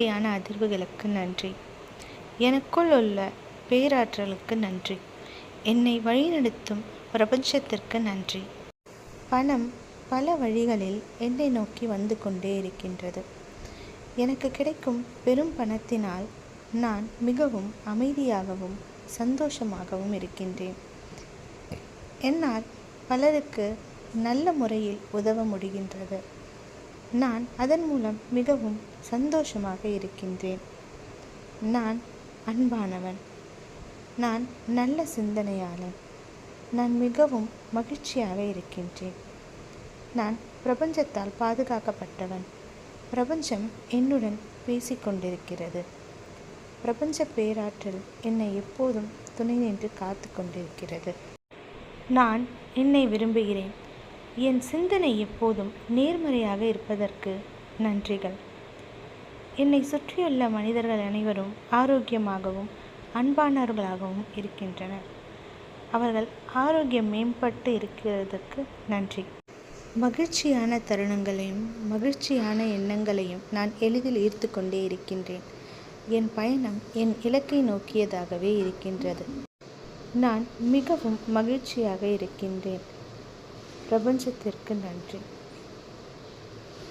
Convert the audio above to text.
இயற்கையான அதிர்வுகளுக்கு நன்றி. எனக்குள் உள்ள பேராற்றலுக்கு நன்றி. என்னை வழிநடத்தும் பிரபஞ்சத்திற்கு நன்றி. பணம் பல வழிகளில் என்னை நோக்கி வந்து கொண்டே இருக்கின்றது. எனக்கு கிடைக்கும் பெரும் பணத்தினால் நான் மிகவும் அமைதியாகவும் சந்தோஷமாகவும் இருக்கின்றேன். என்னால் பலருக்கு நல்ல முறையில் உதவ முடிகின்றது. நான் அதன் மூலம் மிகவும் சந்தோஷமாக இருக்கின்றேன். நான் அன்பானவன். நான் நல்ல சிந்தனையாளன். நான் மிகவும் மகிழ்ச்சியாக இருக்கின்றேன். நான் பிரபஞ்சத்தால் பாதுகாக்கப்பட்டவன். பிரபஞ்சம் என்னுடன் பேசிக்கொண்டிருக்கிறது. பிரபஞ்ச பேராற்றல் என்னை எப்போதும் துணை நின்று காத்து கொண்டிருக்கிறது. நான் என்னை விரும்புகிறேன். என் சிந்தனை எப்போதும் நேர்மறையாக இருப்பதற்கு நன்றிகள். என்னை சுற்றியுள்ள மனிதர்கள் அனைவரும் ஆரோக்கியமாகவும் அன்பானவர்களாகவும் இருக்கின்றனர். அவர்கள் ஆரோக்கியம் மேம்பட்டு இருக்கிறதுக்கு நன்றி. மகிழ்ச்சியான தருணங்களையும் மகிழ்ச்சியான எண்ணங்களையும் நான் எளிதில் ஈர்த்து கொண்டே இருக்கின்றேன். என் பயணம் என் இலக்கை நோக்கியதாகவே இருக்கின்றது. நான் மிகவும் மகிழ்ச்சியாக இருக்கின்றேன். பிரபஞ்சத்திற்கு நன்றி.